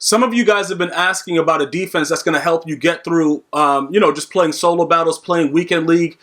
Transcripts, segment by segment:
Some of you guys have been asking about a defense that's going to help you get through, just playing solo battles, playing weekend league,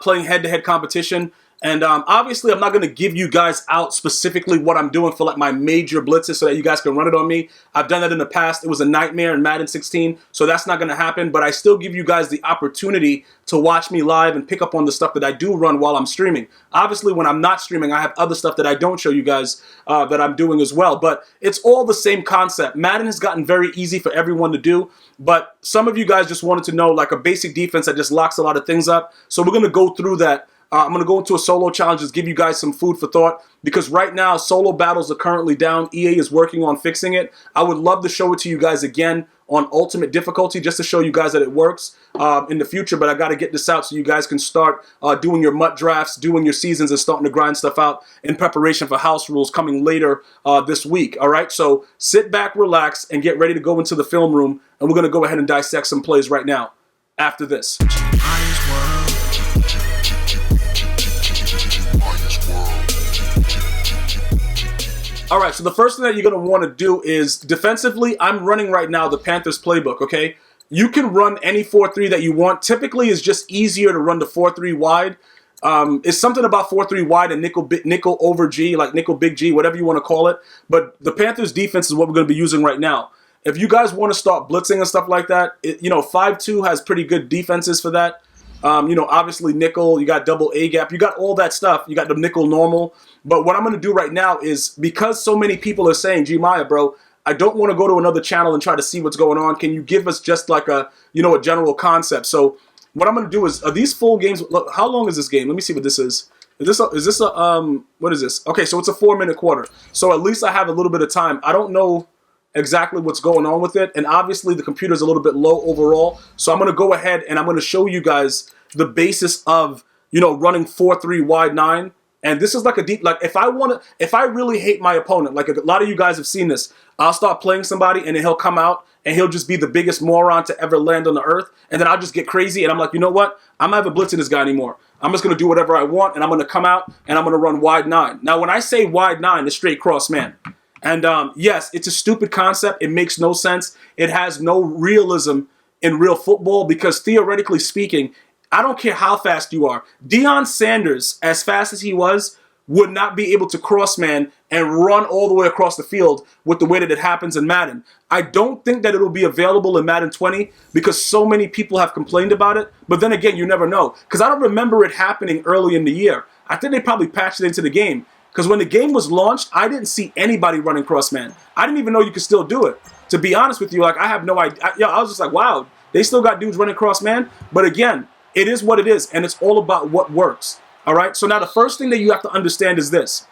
playing head-to-head competition. And obviously, I'm not going to give you guys out specifically what I'm doing for like my major blitzes so that you guys can run it on me. I've done that in the past. It was a nightmare in Madden 16, so that's not going to happen. But I still give you guys the opportunity to watch me live and pick up on the stuff that I do run while I'm streaming. Obviously, when I'm not streaming, I have other stuff that I don't show you guys that I'm doing as well. But it's all the same concept. Madden has gotten very easy for everyone to do. But some of you guys just wanted to know like a basic defense that just locks a lot of things up. So we're going to go through that. I'm going to go into a solo challenge, just give you guys some food for thought, because right now solo battles are currently down. EA is working on fixing it. I would love to show it to you guys again on ultimate difficulty just to show you guys that it works in the future, but I got to get this out so you guys can start doing your MUT drafts, doing your seasons, and starting to grind stuff out in preparation for house rules coming later this week. All right, so sit back, relax, and get ready to go into the film room, and we're going to go ahead and dissect some plays right now after this. All right, so the first thing that you're going to want to do is defensively, I'm running right now the Panthers Playbook, okay? You can run any 4-3 that you want. Typically, it's just easier to run the 4-3 wide. It's something about 4-3 wide and nickel over G, like nickel big G, whatever you want to call it. But the Panthers defense is what we're going to be using right now. If you guys want to start blitzing and stuff like that, 5-2 has pretty good defenses for that. Obviously nickel, you got double A gap, you got all that stuff. You got the nickel normal. But what I'm going to do right now is, because so many people are saying, Gmia, bro, I don't want to go to another channel and try to see what's going on. Can you give us just like a general concept? So what I'm going to do is, are these full games? Look, how long is this game? Let me see what this is. What is this? Okay, so it's a 4-minute quarter. So at least I have a little bit of time. I don't know exactly what's going on with it, and obviously the computer's a little bit low overall, so I'm going to go ahead and I'm going to show you guys the basis of running 4-3 wide 9. And this is like a deep, like if I really hate my opponent, like a lot of you guys have seen this, I'll start playing somebody and then he'll come out and he'll just be the biggest moron to ever land on the earth, and then I'll just get crazy and I'm like, you know what, I'm not even blitzing this guy anymore. I'm just going to do whatever I want, and I'm going to come out and I'm going to run wide 9. Now when I say wide 9, it's straight cross man. And yes, it's a stupid concept. It makes no sense. It has no realism in real football, because theoretically speaking, I don't care how fast you are. Deion Sanders, as fast as he was, would not be able to cross man and run all the way across the field with the way that it happens in Madden. I don't think that it'll be available in Madden 20 because so many people have complained about it. But then again, you never know, because I don't remember it happening early in the year. I think they probably patched it into the game. Because when the game was launched, I didn't see anybody running crossman. I didn't even know you could still do it. To be honest with you, like I have no idea. I was just like, wow, they still got dudes running crossman. But again, it is what it is, and it's all about what works. All right. So now the first thing that you have to understand is this: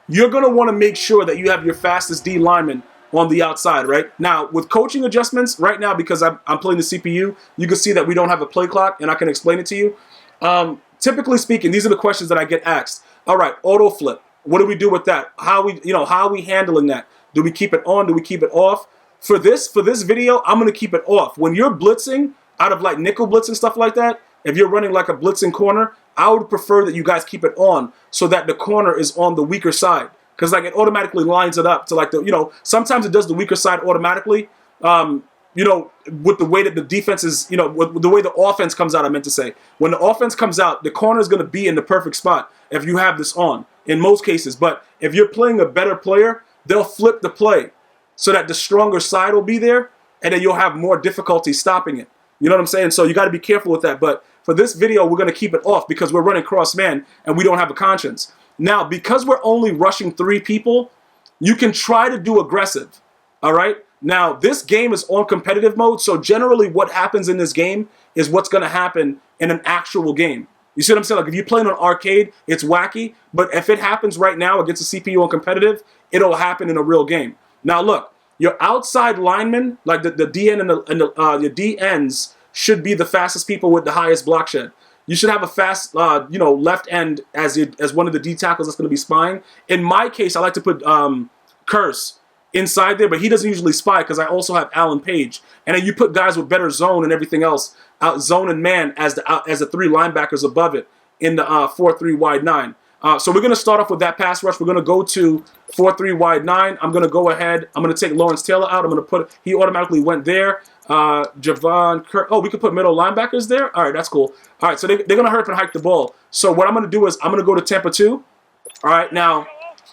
you're gonna want to make sure that you have your fastest D lineman on the outside, right? Now with coaching adjustments, right now because I'm playing the CPU, you can see that we don't have a play clock, and I can explain it to you. Typically speaking, these are the questions that I get asked. All right, auto flip. What do we do with that? How are we handling that? Do we keep it on? Do we keep it off? For this video, I'm going to keep it off. When you're blitzing out of like nickel blitz and stuff like that, if you're running like a blitzing corner, I would prefer that you guys keep it on so that the corner is on the weaker side. Because like it automatically lines it up to like sometimes it does the weaker side automatically. With the way that the defense is, with the way the offense comes out, I meant to say. When the offense comes out, the corner is going to be in the perfect spot if you have this on, in most cases. But if you're playing a better player, they'll flip the play so that the stronger side will be there, and then you'll have more difficulty stopping it. You know what I'm saying? So you got to be careful with that. But for this video, we're going to keep it off because we're running cross man and we don't have a conscience. Now, because we're only rushing 3 people, you can try to do aggressive. All right? Now, this game is on competitive mode, so generally what happens in this game is what's going to happen in an actual game. You see what I'm saying? Like if you're playing on arcade, it's wacky, but if it happens right now against a CPU on competitive, it'll happen in a real game. Now look, your outside linemen, like the DN and your DNs should be the fastest people with the highest block shed. You should have a fast, left end as one of the D tackles that's going to be spying. In my case, I like to put Curse inside there, but he doesn't usually spy because I also have Alan Page. And then you put guys with better zone and everything else, out zone and man as the 3 linebackers above it in the 4-3 wide 9. So we're going to start off with that pass rush. We're going to go to 4-3 wide 9. I'm going to go ahead. I'm going to take Lawrence Taylor out. I'm going to put, he automatically went there. Javon Kirk. Oh, we could put middle linebackers there. All right, that's cool. All right, so they're going to hurry up and hike the ball. So what I'm going to do is I'm going to go to Tampa 2. All right, now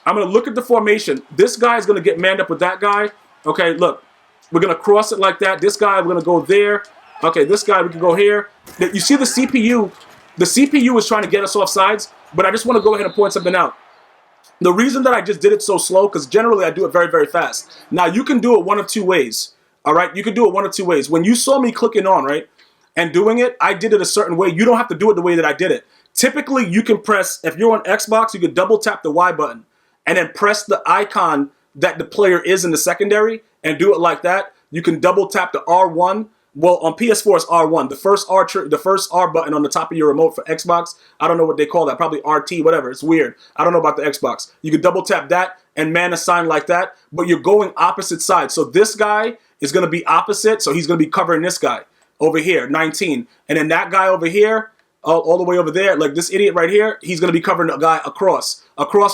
I'm going to look at the formation. This guy is going to get manned up with that guy. Okay, look. We're going to cross it like that. This guy, we're going to go there. Okay, this guy, we can go here. You see the CPU? The CPU is trying to get us off sides, but I just want to go ahead and point something out. The reason that I just did it so slow, because generally I do it very, very fast. Now, you can do it one of two ways, all right? You can do it one of two ways. When you saw me clicking on, right, and doing it, I did it a certain way. You don't have to do it the way that I did it. Typically, you can press, if you're on Xbox, you can double tap the Y button and then press the icon that the player is in the secondary and do it like that. You can double tap the R1. Well, on PS4 it's R1. The first R button on the top of your remote for Xbox. I don't know what they call that. Probably RT, whatever. It's weird. I don't know about the Xbox. You can double tap that and man a sign like that, but you're going opposite sides. So this guy is going to be opposite, so he's going to be covering this guy over here, 19. And then that guy over here, all the way over there, like this idiot right here, he's going to be covering a guy across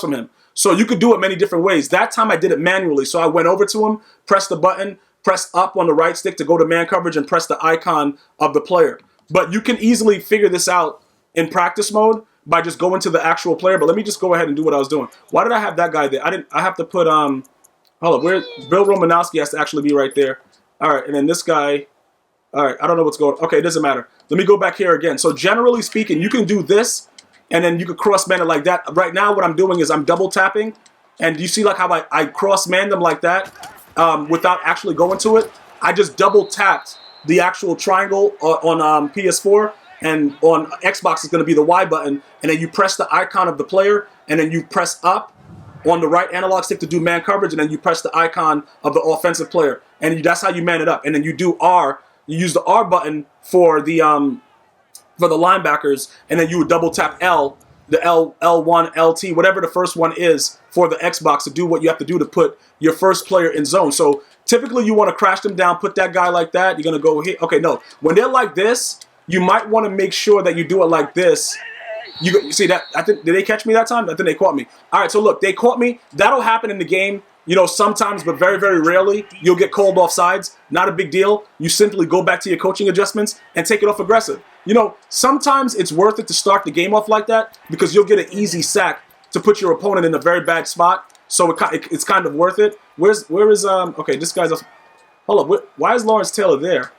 from him. So you could do it many different ways. That time I did it manually. So I went over to him, pressed the button, press up on the right stick to go to man coverage and press the icon of the player. But you can easily figure this out in practice mode by just going to the actual player. But let me just go ahead and do what I was doing. Why did I have that guy there? I have to put, hold up, where Bill Romanowski has to actually be right there. All right, and then this guy, all right, I don't know what's going on. Okay, it doesn't matter. Let me go back here again. So generally speaking, you can do this, and then you could cross-man it like that. Right now, what I'm doing is I'm double tapping, and you see like how I cross-man them like that without actually going to it. I just double tapped the actual triangle on PS4, and on Xbox it's going to be the Y button, and then you press the icon of the player, and then you press up on the right analog stick to do man coverage, and then you press the icon of the offensive player, and that's how you man it up. And then you do R. You use the R button for the linebackers, and then you would double tap L, the L1, LT, whatever the first one is for the Xbox to do what you have to do to put your first player in zone. So typically you want to crash them down, put that guy like that. You're going to go here. Okay, no. When they're like this, you might want to make sure that you do it like this. You see that? I think, did they catch me that time? I think they caught me. All right, so look, they caught me. That'll happen in the game. You know, sometimes, but very, very rarely, you'll get called off sides. Not a big deal. You simply go back to your coaching adjustments and take it off aggressive. You know, sometimes it's worth it to start the game off like that because you'll get an easy sack to put your opponent in a very bad spot. So it's kind of worth it. Where is okay, this guy's hold up. Why is Lawrence Taylor there?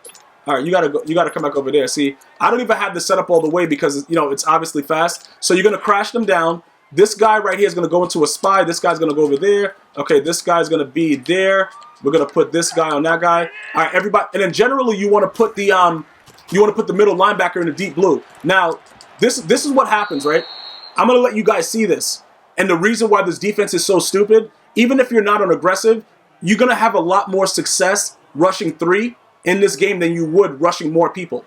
All right, you gotta come back over there. See, I don't even have this set up all the way because, you know, it's obviously fast. So you're gonna crash them down. This guy right here is going to go into a spy. This guy's going to go over there. Okay, this guy's going to be there. We're going to put this guy on that guy. All right, everybody. And then generally you want to put the middle linebacker in the deep blue. Now, this is what happens, right? I'm going to let you guys see this. And the reason why this defense is so stupid, even if you're not on aggressive, you're going to have a lot more success rushing 3 in this game than you would rushing more people.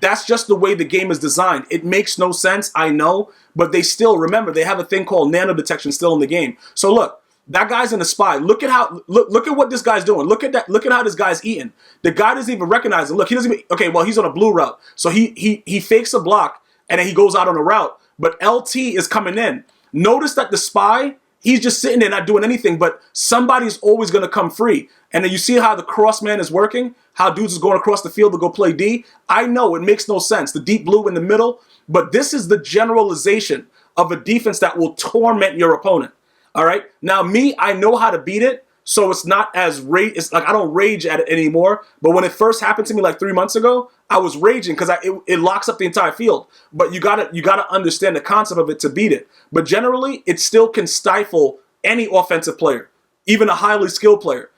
That's just the way the game is designed. It makes no sense, I know, but they still, remember, they have a thing called nano detection still in the game. So look, that guy's in a spy. Look at what this guy's doing. Look at that. Look at how this guy's eating. The guy doesn't even recognize him. Look, he doesn't even, okay, well, he's on a blue route. So he fakes a block and then he goes out on a route. But LT is coming in. Notice that the spy, he's just sitting there not doing anything, but somebody's always going to come free. And then you see how the cross man is working, how dudes is going across the field to go play D. I know it makes no sense, the deep blue in the middle, but this is the generalization of a defense that will torment your opponent. All right. Now, me, I know how to beat it, so it's not as it's like I don't rage at it anymore. But when it first happened to me like 3 months ago, I was raging because it locks up the entire field. But you gotta understand the concept of it to beat it. But generally, it still can stifle any offensive player, even a highly skilled player,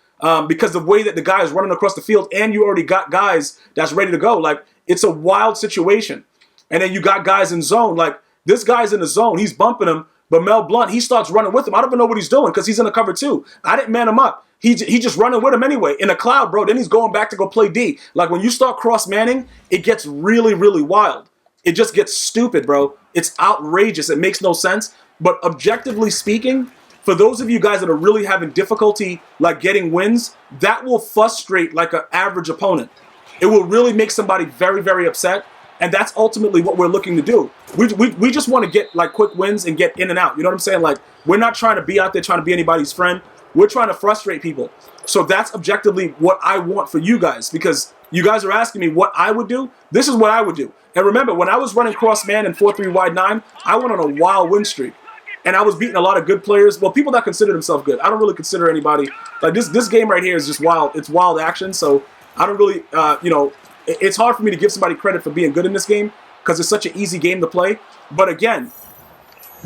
because the way that the guy is running across the field, and you already got guys that's ready to go. Like, it's a wild situation, and then you got guys in zone. Like, this guy's in the zone, he's bumping him. But Mel Blount, he starts running with him. I don't even know what he's doing because he's in the cover too. I didn't man him up. He just running with him anyway. In a cloud, bro. Then he's going back to go play D. Like, when you start cross-manning, it gets really, really wild. It just gets stupid, bro. It's outrageous. It makes no sense. But objectively speaking, for those of you guys that are really having difficulty like getting wins, that will frustrate like an average opponent. It will really make somebody very, very upset. And that's ultimately what we're looking to do. We just want to get like quick wins and get in and out. You know what I'm saying? Like, we're not trying to be out there trying to be anybody's friend. We're trying to frustrate people. So that's objectively what I want for you guys, because you guys are asking me what I would do. This is what I would do. And remember, when I was running cross man and 4-3 wide 9, I went on a wild win streak. And I was beating a lot of good players. Well, people that consider themselves good. I don't really consider anybody. Like, this game right here is just wild. It's wild action. So I don't really, you know, it's hard for me to give somebody credit for being good in this game because it's such an easy game to play. But again,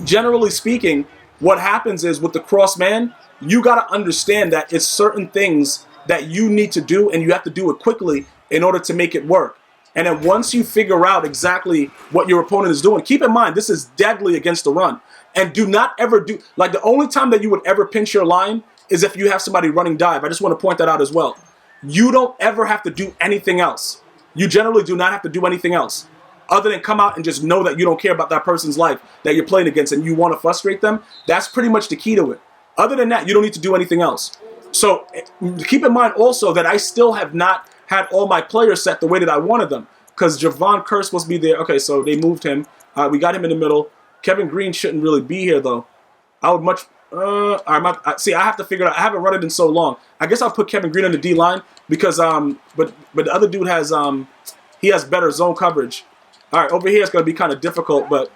generally speaking, what happens is with the cross man, you got to understand that it's certain things that you need to do, and you have to do it quickly in order to make it work. And then once you figure out exactly what your opponent is doing, keep in mind, this is deadly against the run. And do not ever do, like, the only time that you would ever pinch your line is if you have somebody running dive. I just want to point that out as well. You don't ever have to do anything else. You generally do not have to do anything else other than come out and just know that you don't care about that person's life that you're playing against and you want to frustrate them. That's pretty much the key to it. Other than that, you don't need to do anything else. So keep in mind also that I still have not had all my players set the way that I wanted them, because Javon Kerr supposed to be there. Okay, so they moved him. We got him in the middle. Kevin Green shouldn't really be here, though. I would much... see, I have to figure it out. I haven't run it in so long. I guess I'll put Kevin Green on the D-line because... But the other dude has... he has better zone coverage. All right, over here it's going to be kind of difficult, but...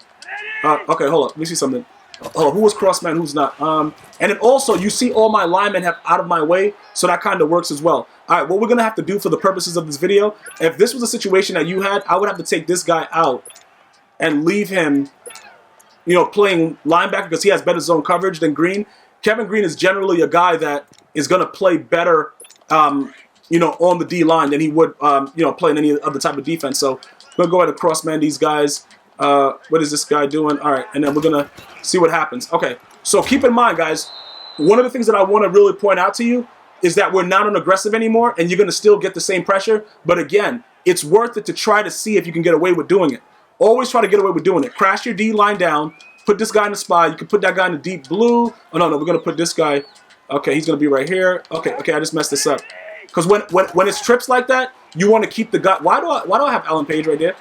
okay, hold up. Let me see something. Oh, who was crossman, who's not? And then also, you see all my linemen have out of my way, so that kind of works as well. All right, what we're going to have to do for the purposes of this video, if this was a situation that you had, I would have to take this guy out and leave him, you know, playing linebacker because he has better zone coverage than Green. Kevin Green is generally a guy that is going to play better, you know, on the D-line than he would, you know, play in any other type of defense. So we're going to go ahead and cross-man these guys. What is this guy doing? All right, and then we're going to see what happens. Okay, so keep in mind, guys, one of the things that I want to really point out to you is that we're not on aggressive anymore, and you're going to still get the same pressure. But again, it's worth it to try to see if you can get away with doing it. Always try to get away with doing it. Crash your D line down. Put this guy in the spy. You can put that guy in the deep blue. Oh, no, we're going to put this guy. Okay, he's going to be right here. Okay, I just messed this up. Because when it's trips like that, you want to keep the guy. Why do I have Alan Page right there?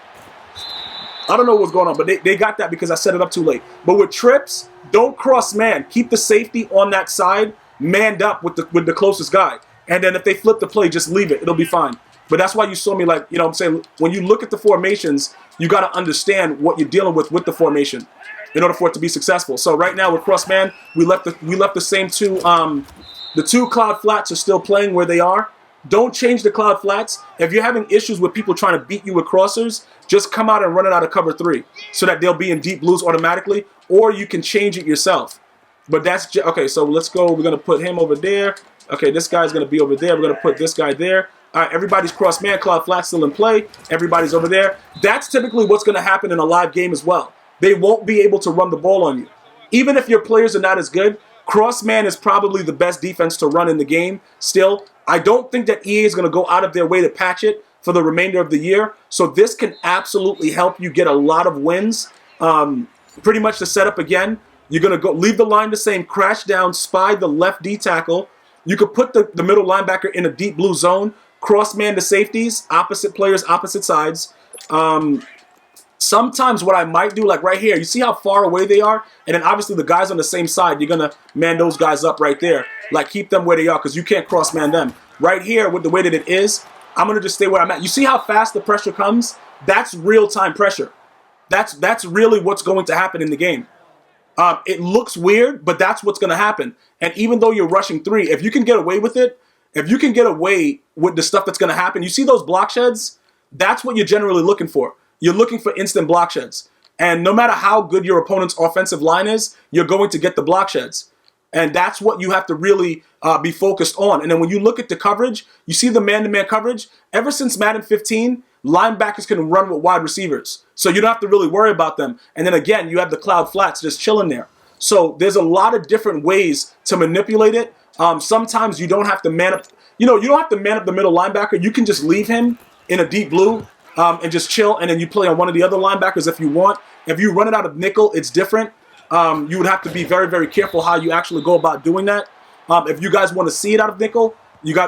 I don't know what's going on, but they got that because I set it up too late. But with trips, don't cross man. Keep the safety on that side, manned up with the closest guy. And then if they flip the play, just leave it. It'll be fine. But that's why you saw me, like, you know what I'm saying, when you look at the formations, you got to understand what you're dealing with the formation in order for it to be successful. So right now with cross man, we left the same two, the two cloud flats are still playing where they are. Don't change the cloud flats. If you're having issues with people trying to beat you with crossers, just come out and run it out of cover 3 so that they'll be in deep blues automatically, or you can change it yourself. But that's okay, so let's go. We're going to put him over there. Okay, this guy's going to be over there. We're going to put this guy there. All right, everybody's cross man, cloud flat still in play. Everybody's over there. That's typically what's going to happen in a live game as well. They won't be able to run the ball on you. Even if your players are not as good, cross man is probably the best defense to run in the game still. I don't think that EA is going to go out of their way to patch it for the remainder of the year. So this can absolutely help you get a lot of wins. Pretty much the setup again. You're going to go leave the line the same, crash down, spy the left D tackle. You could put the middle linebacker in a deep blue zone, cross man the safeties, opposite players, opposite sides. Sometimes what I might do, like right here, you see how far away they are? And then obviously the guys on the same side, you're going to man those guys up right there. Like keep them where they are because you can't cross man them. Right here with the way that it is, I'm going to just stay where I'm at. You see how fast the pressure comes? That's real-time pressure. That's really what's going to happen in the game. It looks weird, but that's what's going to happen. And even though you're rushing 3, if you can get away with it, if you can get away with the stuff that's going to happen, you see those block sheds? That's what you're generally looking for. You're looking for instant block sheds. And no matter how good your opponent's offensive line is, you're going to get the block sheds. And that's what you have to really be focused on. And then when you look at the coverage, you see the man-to-man coverage. Ever since Madden 15, linebackers can run with wide receivers. So you don't have to really worry about them. And then again, you have the cloud flats just chilling there. So there's a lot of different ways to manipulate it. Sometimes you don't have to man up. You know, you don't have to man up the middle linebacker. You can just leave him in a deep blue and just chill. And then you play on one of the other linebackers if you want. If you run it out of nickel, it's different. You would have to be very, very careful how you actually go about doing that. If you guys want to see it out of nickel,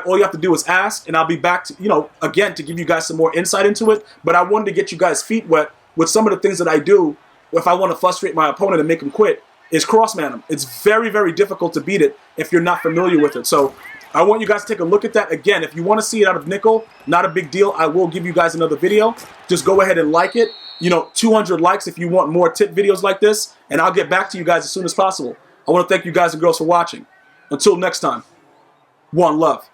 all you have to do is ask, and I'll be back to, again, to give you guys some more insight into it. But I wanted to get you guys' feet wet with some of the things that I do if I want to frustrate my opponent and make him quit, is crossman him. It's very, very difficult to beat it if you're not familiar with it. So I want you guys to take a look at that. Again, if you want to see it out of nickel, not a big deal. I will give you guys another video. Just go ahead and like it. 200 likes if you want more tip videos like this, and I'll get back to you guys as soon as possible. I want to thank you guys and girls for watching. Until next time, one love.